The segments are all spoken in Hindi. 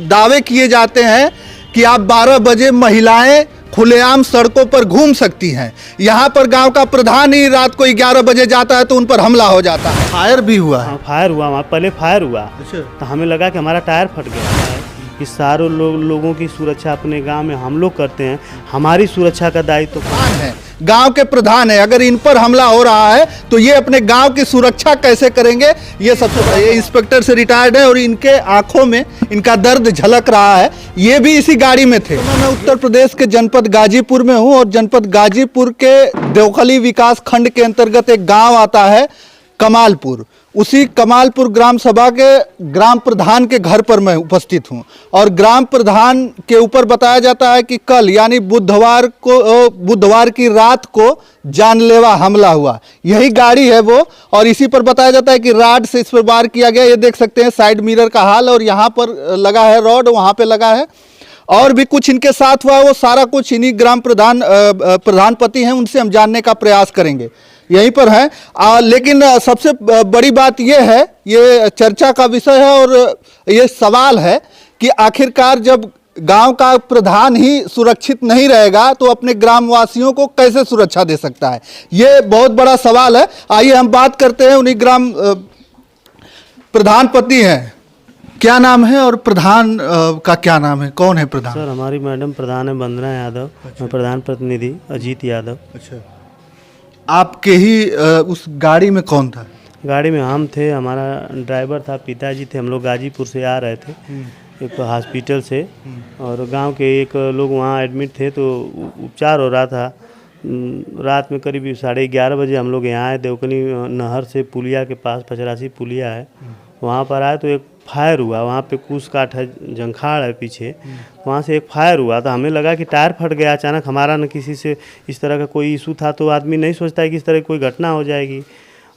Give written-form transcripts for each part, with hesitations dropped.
दावे किए जाते हैं कि आप 12 बजे महिलाएं खुलेआम सड़कों पर घूम सकती हैं। यहाँ पर गांव का प्रधान ही रात को 11 बजे जाता है तो उन पर हमला हो जाता है। फायर भी हुआ है। हाँ, फायर हुआ, वहाँ पहले फायर हुआ। अच्छा। तो हमें लगा कि हमारा टायर फट गया है कि सारों लोगों की सुरक्षा अपने गांव में हम लोग करते हैं, हमारी सुरक्षा का दायित्व तो प्रधान है, गांव के प्रधान है, अगर इन पर हमला हो रहा है तो ये अपने गांव की सुरक्षा कैसे करेंगे? ये सबसे ये इंस्पेक्टर से रिटायर्ड है और इनके आंखों में इनका दर्द झलक रहा है। ये भी इसी गाड़ी में थे। मैं उत्तर प्रदेश के जनपद गाजीपुर में हूँ और जनपद गाजीपुर के देवखली विकास खंड के अंतर्गत एक गाँव आता है कमालपुर। उसी कमालपुर ग्राम सभा के ग्राम प्रधान के घर पर मैं उपस्थित हूं और ग्राम प्रधान के ऊपर बताया जाता है कि कल यानी बुधवार की रात को जानलेवा हमला हुआ। यही गाड़ी है वो, और इसी पर बताया जाता है कि रॉड से इस पर वार किया गया। ये देख सकते हैं साइड मिरर का हाल, और यहाँ पर लगा है रॉड, वहाँ पे लगा है, और भी कुछ इनके साथ हुआ। वो सारा कुछ इन्हीं ग्राम प्रधानपति हैं, उनसे हम जानने का प्रयास करेंगे। यहीं पर है, लेकिन सबसे बड़ी बात यह है, ये चर्चा का विषय है और ये सवाल है कि आखिरकार जब गांव का प्रधान ही सुरक्षित नहीं रहेगा तो अपने ग्रामवासियों को कैसे सुरक्षा दे सकता है? ये बहुत बड़ा सवाल है। आइए हम बात करते हैं उन्हीं ग्राम प्रधानपति हैं। क्या नाम है और प्रधान का क्या नाम है? कौन है प्रधान? सर, हमारी मैडम प्रधान है वंदना यादव। अच्छा। प्रधान प्रतिनिधि अजीत यादव। अच्छा। आपके ही उस गाड़ी में कौन था? गाड़ी में हम थे, हमारा ड्राइवर था, पिताजी थे। हम लोग गाजीपुर से आ रहे थे एक हॉस्पिटल से, और गांव के एक लोग वहां एडमिट थे तो उपचार हो रहा था। रात में करीब 11:30 बजे हम लोग यहाँ आए। देवकनी नहर से पुलिया के पास, पचरासी पुलिया है, वहाँ पर आए तो एक फायर हुआ। वहाँ पे कूस काट है, जंखाड़ है पीछे, वहाँ से एक फायर हुआ। तो हमें लगा कि टायर फट गया अचानक। हमारा न किसी से इस तरह का कोई इशू था, तो आदमी नहीं सोचता है कि इस तरह की कोई घटना हो जाएगी।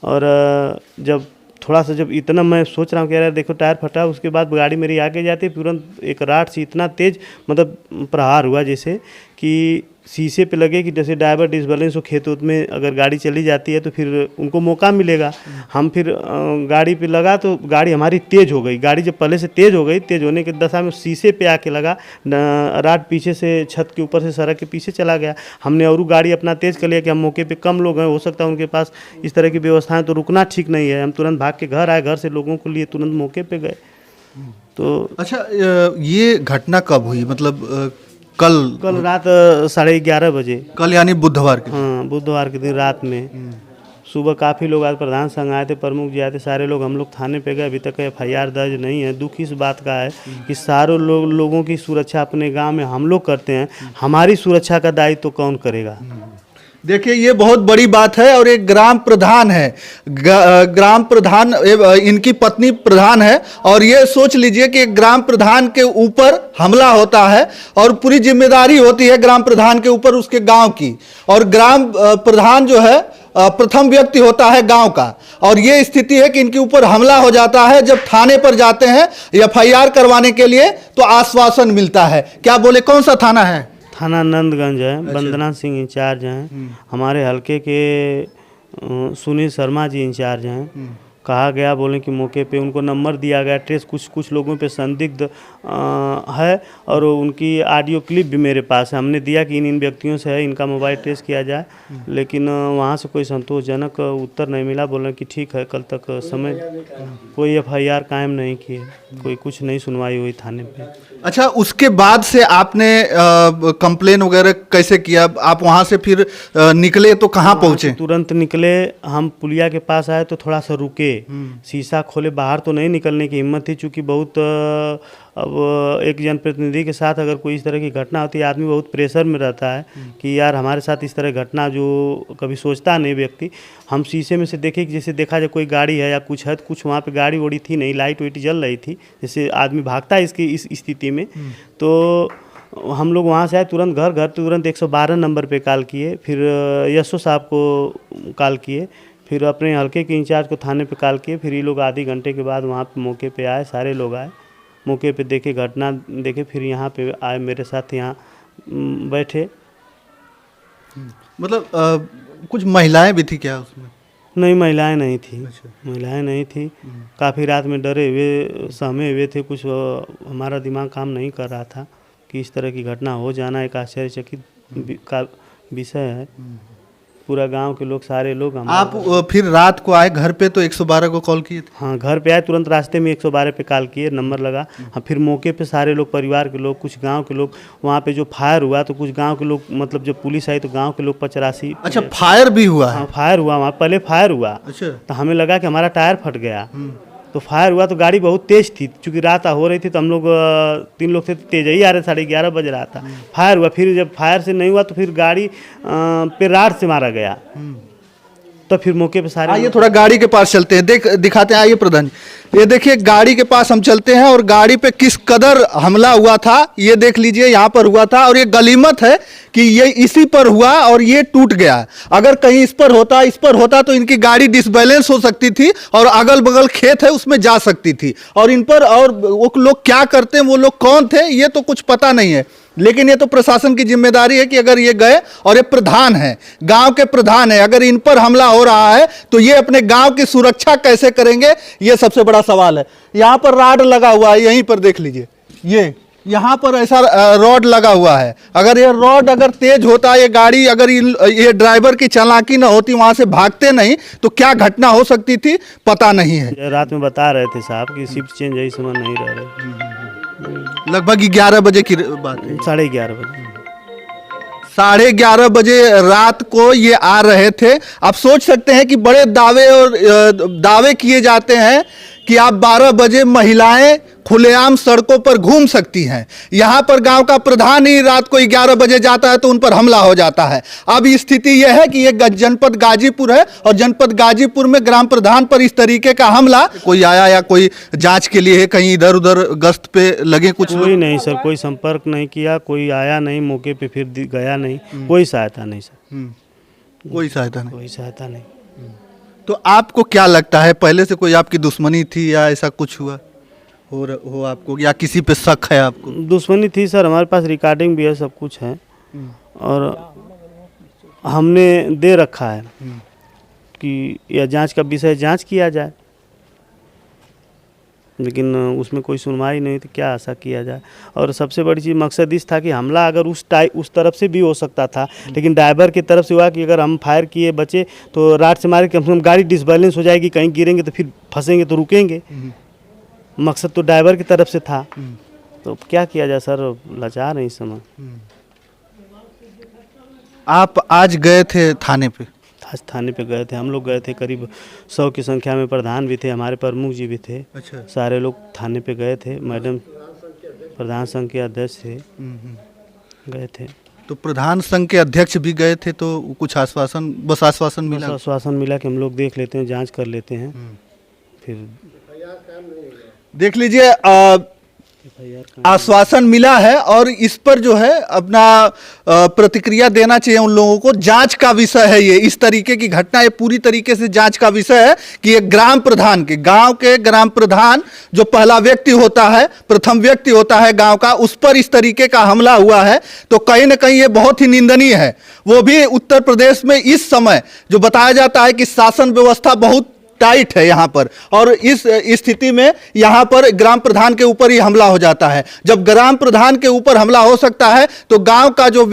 और जब थोड़ा सा जब इतना मैं सोच रहा हूँ कि यार देखो टायर फटा, उसके बाद गाड़ी मेरी आगे जाती, तुरंत एक राड से इतना तेज मतलब प्रहार हुआ जैसे कि शीशे पे लगे कि जैसे ड्राइवर डिसबैलेंस हो, खेत उत में अगर गाड़ी चली जाती है तो फिर उनको मौका मिलेगा। हम फिर गाड़ी पे लगा तो गाड़ी हमारी तेज़ हो गई। गाड़ी जब पहले से तेज़ हो गई, तेज़ होने के दशा में शीशे पे आके लगा, राड पीछे से छत के ऊपर से सड़क के पीछे चला गया। हमने और गाड़ी अपना तेज़ कर लिया कि हम मौके पे कम लोग हैं, हो सकता है उनके पास इस तरह की व्यवस्थाएँ, तो रुकना ठीक नहीं है। हम तुरंत भाग के घर आए, घर से लोगों को लिए तुरंत मौके पर गए। तो अच्छा, ये घटना कब हुई? मतलब कल रात 11:30 बजे। कल यानी बुधवार के? हाँ, बुधवार के दिन रात में। सुबह काफ़ी लोग आज प्रधान संघ आए थे, प्रमुख जी आए थे, सारे लोग। हम लोग थाने पे गए, अभी तक FIR दर्ज नहीं है। दुख इस बात का है कि सारों लोगों की सुरक्षा अपने गांव में हम लोग करते हैं, हमारी सुरक्षा का दायित्व तो कौन करेगा? देखिए, ये बहुत बड़ी बात है। और एक ग्राम प्रधान है, ग्राम प्रधान, इनकी पत्नी प्रधान है, और ये सोच लीजिए कि ग्राम प्रधान के ऊपर हमला होता है और पूरी जिम्मेदारी होती है ग्राम प्रधान के ऊपर उसके गांव की। और ग्राम प्रधान जो है प्रथम व्यक्ति होता है गांव का, और ये स्थिति है कि इनके ऊपर हमला हो जाता है। जब थाने पर जाते हैं FIR करवाने के लिए तो आश्वासन मिलता है। क्या बोले, कौन सा थाना है? थाना नंदगंज है। अच्छा। वंदना सिंह इंचार्ज हैं। हमारे हलके के सुनील शर्मा जी इंचार्ज हैं। कहा गया, बोले कि मौके पे उनको नंबर दिया गया, ट्रेस कुछ लोगों पे संदिग्ध है, और उनकी ऑडियो क्लिप भी मेरे पास है। हमने दिया कि इन व्यक्तियों से है, इनका मोबाइल ट्रेस किया जाए, लेकिन वहाँ से कोई संतोषजनक उत्तर नहीं मिला। बोला कि ठीक है, कल तक समय। कोई FIR कायम नहीं किए, कोई कुछ नहीं सुनवाई हुई थाने पे। अच्छा, उसके बाद से आपने कंप्लेन वगैरह कैसे किया? आप वहाँ से फिर निकले तो कहाँ पहुँचे? तुरंत निकले, हम पुलिया के पास आए तो थोड़ा सा रुके, शीशा खोले, बाहर तो नहीं निकलने की हिम्मत थी, चूँकि बहुत अब एक जनप्रतिनिधि के साथ अगर कोई इस तरह की घटना होती है, आदमी बहुत प्रेशर में रहता है कि यार हमारे साथ इस तरह घटना, जो कभी सोचता नहीं व्यक्ति। हम शीशे में से देखे कि जैसे देखा जाए कोई गाड़ी है या कुछ है, तो कुछ वहाँ पे गाड़ी वोड़ी थी नहीं, लाइट वाइट जल रही थी, जैसे आदमी भागता है इसकी इस स्थिति में। तो हम लोग वहाँ से आए, तुरंत घर तुरंत 112 नंबर पे कॉल किए, फिर यशो साहब को कॉल किए, फिर अपने हल्के के इंचार्ज को थाने पे कॉल किए। फिर ये लोग आधे घंटे के बाद वहाँ पे मौके पे आए, सारे लोग आए, मौके पे देखे, घटना देखे, फिर यहाँ पे आए, मेरे साथ यहाँ बैठे। मतलब कुछ महिलाएं भी थी क्या उसमें? नहीं, महिलाएं नहीं थी। महिलाएं नहीं थी। काफ़ी रात में डरे हुए सहमे हुए थे। कुछ हमारा दिमाग काम नहीं कर रहा था कि इस तरह की घटना हो जाना एक आश्चर्यचकित का विषय है। पूरा गांव के लोग, सारे लोग आप फिर रात को आए घर पे तो 112 को कॉल किए थे? हाँ, घर पे आए, तुरंत रास्ते में 112 पे कॉल किए, नंबर लगा। हाँ, फिर मौके पे सारे लोग, परिवार के लोग, कुछ गांव के लोग, वहाँ पे जो फायर हुआ तो कुछ गांव के लोग, मतलब जब पुलिस आई तो गांव के लोग 85। अच्छा, फायर भी हुआ है? हाँ, फायर हुआ वहाँ, पहले फायर हुआ। अच्छा। तो हमें लगा कि हमारा टायर फट गया। तो फायर हुआ तो गाड़ी बहुत तेज थी, चूँकि रात हो रही थी तो हम लोग 3 लोग थे, तेज ही आ रहे, 11:30 बज रहा था। फायर हुआ, फिर जब फायर से नहीं हुआ तो फिर गाड़ी पे राड से मारा गया। तो फिर मौके पे सारे, आइए थोड़ा गाड़ी के पास चलते हैं, दिखाते हैं। आइए प्रधान जी, ये देखिए गाड़ी के पास हम चलते हैं और गाड़ी पे किस कदर हमला हुआ था ये देख लीजिए। यहाँ पर हुआ था और ये गलीमत है कि ये इसी पर हुआ और ये टूट गया। अगर कहीं इस पर होता तो इनकी गाड़ी डिसबैलेंस हो सकती थी और अगल बगल खेत है उसमें जा सकती थी। और इन पर, और वो लोग क्या करते हैं, वो लोग कौन थे, ये तो कुछ पता नहीं है। लेकिन ये तो प्रशासन की जिम्मेदारी है कि अगर ये गए, और ये प्रधान है, गांव के प्रधान है, अगर इन पर हमला हो रहा है तो ये अपने गांव की सुरक्षा कैसे करेंगे, ये सबसे बड़ा सवाल है। यहां पर रॉड लगा हुआ है, यहीं पर देख लीजिए, ये यहां पर ऐसा रॉड लगा हुआ है। अगर ये रॉड अगर तेज होता, ये गाड़ी अगर ये ड्राइवर की चालाकी ना होती, वहां से भागते नहीं, तो क्या घटना हो सकती थी पता नहीं है। रात में बता रहे थे साहब कि शिफ्ट चेंज है, इस समय नहीं रह रहे। लगभग 11 बजे की बात है। 11:30 बजे। 11:30 बजे रात को ये आ रहे थे। आप सोच सकते हैं कि बड़े दावे किए जाते हैं कि आप 12 बजे महिलाएं खुलेआम सड़कों पर घूम सकती हैं। यहां पर गांव का प्रधान ही रात को 11 बजे जाता है तो उन पर हमला हो जाता है। अब स्थिति यह है कि ये जनपद गाजीपुर है और जनपद गाजीपुर में ग्राम प्रधान पर इस तरीके का हमला, कोई आया या कोई जांच के लिए कहीं इधर उधर गश्त पे लगे कुछ? कोई नहीं सर, कोई संपर्क नहीं किया, कोई आया नहीं मौके पे, फिर गया नहीं। कोई सहायता नहीं सर, कोई सहायता नहीं। कोई सहायता नहीं। तो आपको क्या लगता है, पहले से कोई आपकी दुश्मनी थी या ऐसा कुछ हुआ हो आपको, या किसी पे शक है आपको? दुश्मनी थी सर, हमारे पास रिकॉर्डिंग भी है, सब कुछ है और हमने दे रखा है कि यह जांच का विषय जांच किया जाए, लेकिन उसमें कोई सुनवाई नहीं थी। क्या आशा किया जाए। और सबसे बड़ी चीज़ मकसद इस था कि हमला अगर उस तरफ से भी हो सकता था, लेकिन ड्राइवर की तरफ से हुआ कि अगर हम फायर किए बचे तो रात से मारे कम से कम गाड़ी डिसबैलेंस हो जाएगी, कहीं गिरेंगे तो फिर फंसेंगे तो रुकेंगे। मकसद तो ड्राइवर की तरफ से था। तो क्या किया जाए सर, लाचार है इस समय। आप आज गए थे थाने पे? आज थाने पे गए थे, हम लोग गए थे, करीब 100 की संख्या में। प्रधान भी थे, हमारे प्रमुख जी भी थे। अच्छा। सारे लोग थाने पे गए थे। मैडम प्रधान संघ के अध्यक्ष थे, गए थे। तो प्रधान संघ के अध्यक्ष भी गए थे, तो कुछ आश्वासन, बस आश्वासन मिला? आश्वासन मिला कि हम लोग देख लेते हैं, जांच कर लेते हैं। फिर देख लीजिए, आश्वासन मिला है और इस पर जो है अपना प्रतिक्रिया देना चाहिए उन लोगों को। जांच का विषय है ये, इस तरीके की घटना ये पूरी तरीके से जांच का विषय है कि एक ग्राम प्रधान के, गांव के ग्राम प्रधान जो पहला व्यक्ति होता है, प्रथम व्यक्ति होता है गांव का, उस पर इस तरीके का हमला हुआ है तो कहीं ना कहीं ये बहुत ही निंदनीय है। वो भी उत्तर प्रदेश में इस समय जो बताया जाता है कि शासन व्यवस्था बहुत टाइट है यहाँ पर, और इस स्थिति में यहाँ पर ग्राम प्रधान के ऊपर ही हमला हो जाता है। जब ग्राम प्रधान के ऊपर हमला हो सकता है तो गांव के जो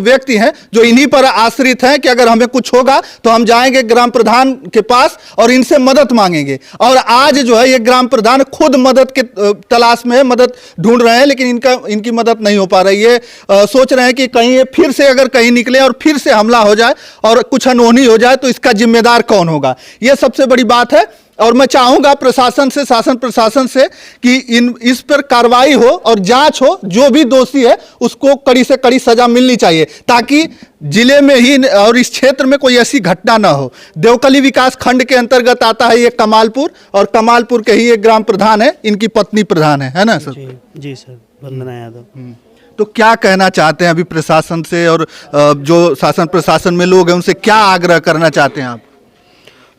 व्यक्ति हैं, जो इन्हीं पर आश्रित हैं कि अगर हमें कुछ होगा तो हम जाएंगे ग्राम प्रधान के पास और इनसे मदद मांगेंगे। और आज जो है ये ग्राम प्रधान खुद मदद के तलाश में है, मदद ढूंढ रहे हैं, लेकिन इनकी मदद नहीं हो पा रही है। सोच रहे हैं कि कहीं ये फिर से अगर कहीं निकले और फिर से हमला हो जाए और कुछ अनहोनी हो जाए तो इसका जिम्मेदार कौन होगा, ये सबसे बड़ी बात है। और मैं चाहूंगा प्रशासन से, शासन प्रशासन से कि इस पर कार्रवाई हो और जांच हो, जो भी दोषी है उसको कड़ी से कड़ी सजा मिलनी चाहिए, ताकि जिले में ही और इस क्षेत्र में कोई ऐसी घटना ना हो। देवकली विकास खंड के अंतर्गत आता है ये कमालपुर, और कमालपुर के ही एक ग्राम प्रधान है, इनकी पत्नी प्रधान है ना सर? जी सर, वंदना यादव। तो क्या कहना चाहते हैं अभी प्रशासन से, और जो शासन प्रशासन में लोग हैं उनसे क्या आग्रह करना चाहते हैं आप?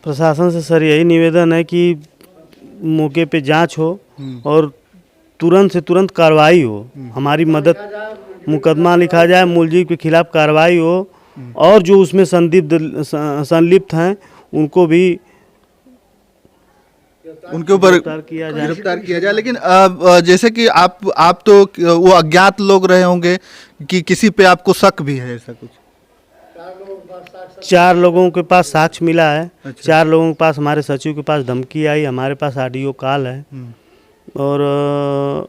प्रशासन से सर यही निवेदन है कि मौके पे जांच हो और तुरंत से तुरंत कार्रवाई हो, हमारी मदद, मुकदमा लिखा जाए, मुलजिम के खिलाफ कार्रवाई हो, और जो उसमें संलिप्त हैं उनको भी उनके ऊपर गिरफ्तार किया जाए। लेकिन जैसे कि आप तो वो अज्ञात लोग रहे होंगे कि किसी पे आपको शक भी है, ऐसा कुछ? 4 लोगों के पास साक्ष्य मिला है। अच्छा। 4 लोगों के पास, हमारे सचिव के पास धमकी आई, हमारे पास ऑडियो कॉल है। और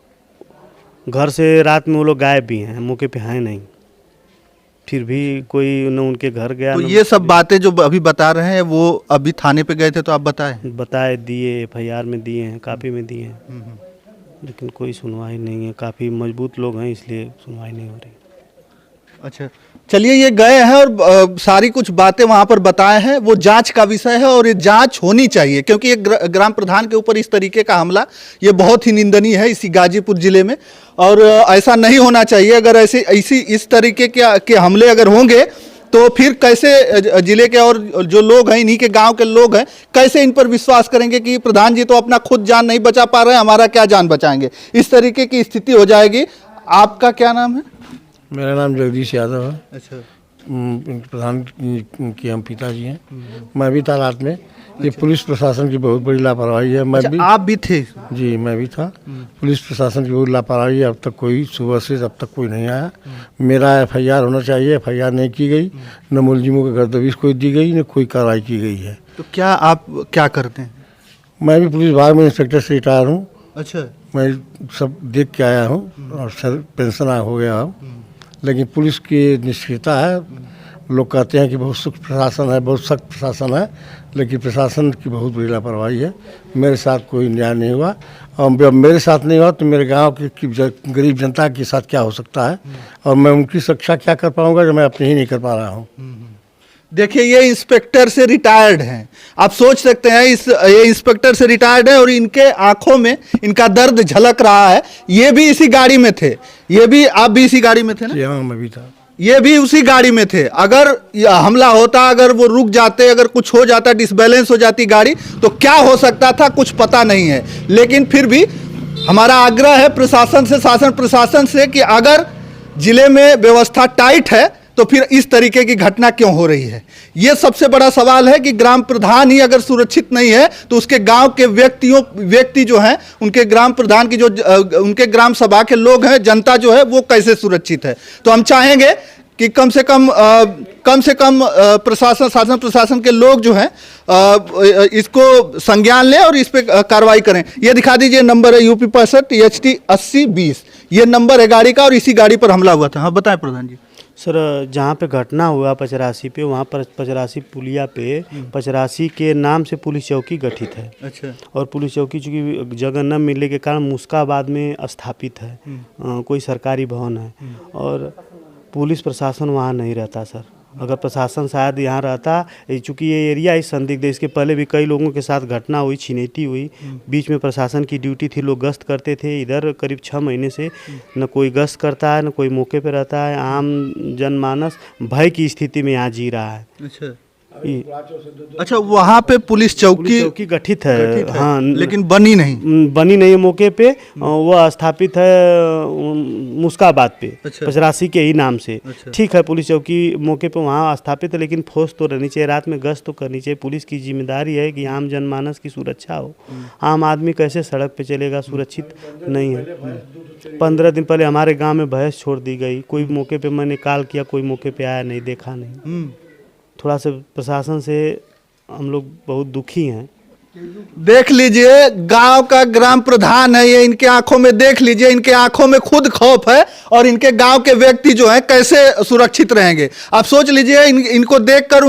घर से रात में वो लोग गायब भी हैं, मौके पे हैं नहीं। फिर भी कोई न उनके घर गया। तो ये सब बातें जो अभी बता रहे हैं वो अभी थाने पे गए थे तो आप बताए दिए, FIR में दिए हैं, कापी में दिए हैं, लेकिन कोई सुनवाई नहीं है। काफ़ी मजबूत लोग हैं, इसलिए सुनवाई नहीं हो रही। अच्छा, चलिए, ये गए हैं और सारी कुछ बातें वहां पर बताए हैं। वो जांच का विषय है और ये जांच होनी चाहिए, क्योंकि एक ग्राम प्रधान के ऊपर इस तरीके का हमला ये बहुत ही निंदनीय है इसी गाजीपुर जिले में, और ऐसा नहीं होना चाहिए। अगर इस तरीके के हमले अगर होंगे तो फिर कैसे जिले के और जो लोग हैं, इन्हीं के गांव के लोग हैं, कैसे इन पर विश्वास करेंगे कि प्रधान जी तो अपना खुद जान नहीं बचा पा रहे हैं, हमारा क्या जान बचाएंगे? इस तरीके की स्थिति हो जाएगी। आपका क्या नाम है? मेरा नाम जगदीश यादव है। अच्छा। प्रधान की हम पिताजी हैं। मैं भी था रात में। ये पुलिस प्रशासन की बहुत बड़ी लापरवाही है। मैं भी, आप भी थे? जी, मैं भी था। पुलिस प्रशासन की बहुत लापरवाही है। अब तक कोई, सुबह से अब तक कोई नहीं आया। मेरा FIR होना चाहिए, FIR नहीं की गई। न मुलजिमों को गर्दबिश कोई दी गई, न कोई कार्रवाई की गई है। तो क्या आप क्या करते हैं? मैं भी पुलिस विभाग में इंस्पेक्टर से रिटायर हूँ। अच्छा। मैं सब देख के आया हूँ और सर पेंशन हो गया हूँ। लेकिन पुलिस की निष्क्रियता है। लोग कहते हैं कि बहुत सख्त प्रशासन है, बहुत सख्त प्रशासन है, लेकिन प्रशासन की बहुत बड़ी लापरवाही है। मेरे साथ कोई न्याय नहीं हुआ, और जब मेरे साथ नहीं हुआ तो मेरे गांव की गरीब जनता के साथ क्या हो सकता है, और मैं उनकी सुरक्षा क्या कर पाऊंगा जो मैं अपनी ही नहीं कर पा रहा हूँ। देखिए, ये इंस्पेक्टर से रिटायर्ड हैं। आप सोच सकते हैं, ये इंस्पेक्टर से रिटायर्ड है और इनके आंखों में इनका दर्द झलक रहा है। ये भी इसी गाड़ी में थे। आप भी इसी गाड़ी में थे ना? जी हाँ, मैं भी था। ये भी उसी गाड़ी में थे। अगर हमला होता, अगर वो रुक जाते, अगर कुछ हो जाता, डिसबैलेंस हो जाती गाड़ी, तो क्या हो सकता था कुछ पता नहीं है। लेकिन फिर भी हमारा आग्रह है प्रशासन से, शासन प्रशासन से, कि अगर जिले में व्यवस्था टाइट है तो फिर इस तरीके की घटना क्यों हो रही है? यह सबसे बड़ा सवाल है कि ग्राम प्रधान ही अगर सुरक्षित नहीं है तो उसके गांव के व्यक्ति जो हैं, उनके ग्राम प्रधान की जो उनके ग्राम सभा के लोग हैं, जनता जो है, वो कैसे सुरक्षित है? तो हम चाहेंगे कि कम से कम प्रशासन, शासन प्रशासन के लोग जो हैं इसको संज्ञान लें और इस पे कार्रवाई करें। ये दिखा दीजिए, नंबर है UP 65 HT 8020, ये नंबर है गाड़ी का, और इसी गाड़ी पर हमला हुआ था। हाँ, बताएं प्रधान जी। सर, जहाँ पे घटना हुआ 85 पे, वहाँ पर 85 पुलिया पे 85 के नाम से पुलिस चौकी गठित है। अच्छा। और पुलिस चौकी चूँकि जगह न मिलने के कारण मुस्काबाद में स्थापित है। कोई सरकारी भवन है और पुलिस प्रशासन वहाँ नहीं रहता सर। अगर प्रशासन शायद यहाँ रहता, चूँकि ये एरिया ही संदिग्ध है, इसके पहले भी कई लोगों के साथ घटना हुई, छिनैती हुई। बीच में प्रशासन की ड्यूटी थी, लोग गश्त करते थे। इधर करीब 6 महीने से न कोई गश्त करता है, न कोई मौके पे रहता है। आम जनमानस भय की स्थिति में यहाँ जी रहा है। अच्छा, वहाँ पे पुलिस चौकी गठित है। हाँ, लेकिन बनी नहीं है मौके पे। वो स्थापित है मुस्काबाद पे। अच्छा। 85 के ही नाम से। अच्छा। ठीक है, पुलिस चौकी मौके पे वहाँ स्थापित है, लेकिन फोर्स तो रहनी चाहिए, रात में गश्त तो करनी चाहिए। पुलिस की जिम्मेदारी है कि आम जनमानस की सुरक्षा हो। आम आदमी कैसे सड़क पे चलेगा, सुरक्षित नहीं है। 15 दिन पहले हमारे गाँव में भैंस छोड़ दी गई। कोई मौके पे, मैंने कॉल किया, कोई मौके पे आया नहीं, देखा नहीं। थोड़ा सा प्रशासन से हम लोग बहुत दुखी हैं। देख लीजिए, गांव का ग्राम प्रधान है ये, इनके आंखों में देख लीजिए, इनके आंखों में खुद खौफ है, और इनके गांव के व्यक्ति जो हैं कैसे सुरक्षित रहेंगे? आप सोच लीजिए, इनको देखकर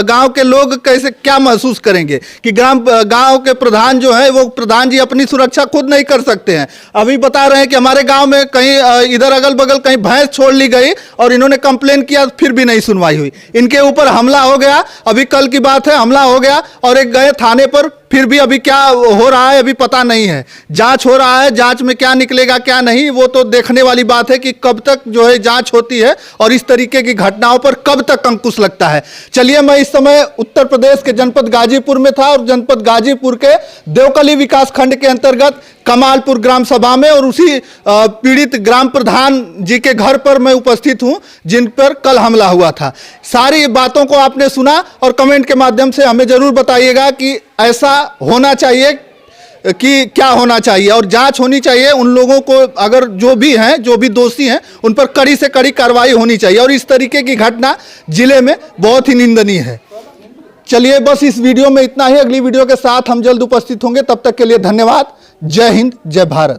गांव के लोग कैसे, क्या महसूस करेंगे कि गांव के प्रधान जो है, वो प्रधान जी अपनी सुरक्षा खुद नहीं कर सकते हैं। अभी बता रहे हैं कि हमारे गाँव में कहीं इधर अगल बगल कहीं भैंस छोड़ ली गई और इन्होंने कंप्लेन किया, फिर भी नहीं सुनवाई हुई। इनके ऊपर हमला हो गया, अभी कल की बात है, हमला हो गया और एक गए थाने पर, फिर भी अभी क्या हो रहा है अभी पता नहीं है। जांच हो रहा है, जांच में क्या निकलेगा क्या नहीं, वो तो देखने वाली बात है कि कब तक जो है जांच होती है और इस तरीके की घटनाओं पर कब तक अंकुश लगता है। चलिए, मैं इस समय उत्तर प्रदेश के जनपद गाजीपुर में था और जनपद गाजीपुर के देवकली विकास खंड के अंतर्गत कमालपुर ग्राम सभा में, और उसी पीड़ित ग्राम प्रधान जी के घर पर मैं उपस्थित हूं जिन पर कल हमला हुआ था। सारी बातों को आपने सुना और कमेंट के माध्यम से हमें जरूर बताइएगा कि ऐसा होना चाहिए कि क्या होना चाहिए, और जांच होनी चाहिए। उन लोगों को अगर जो भी हैं, जो भी दोषी हैं, उन पर कड़ी से कड़ी कार्रवाई होनी चाहिए। और इस तरीके की घटना जिले में बहुत ही निंदनीय है। चलिए बस इस वीडियो में इतना ही। अगली वीडियो के साथ हम जल्द उपस्थित होंगे। तब तक के लिए धन्यवाद। जय हिंद, जय भारत।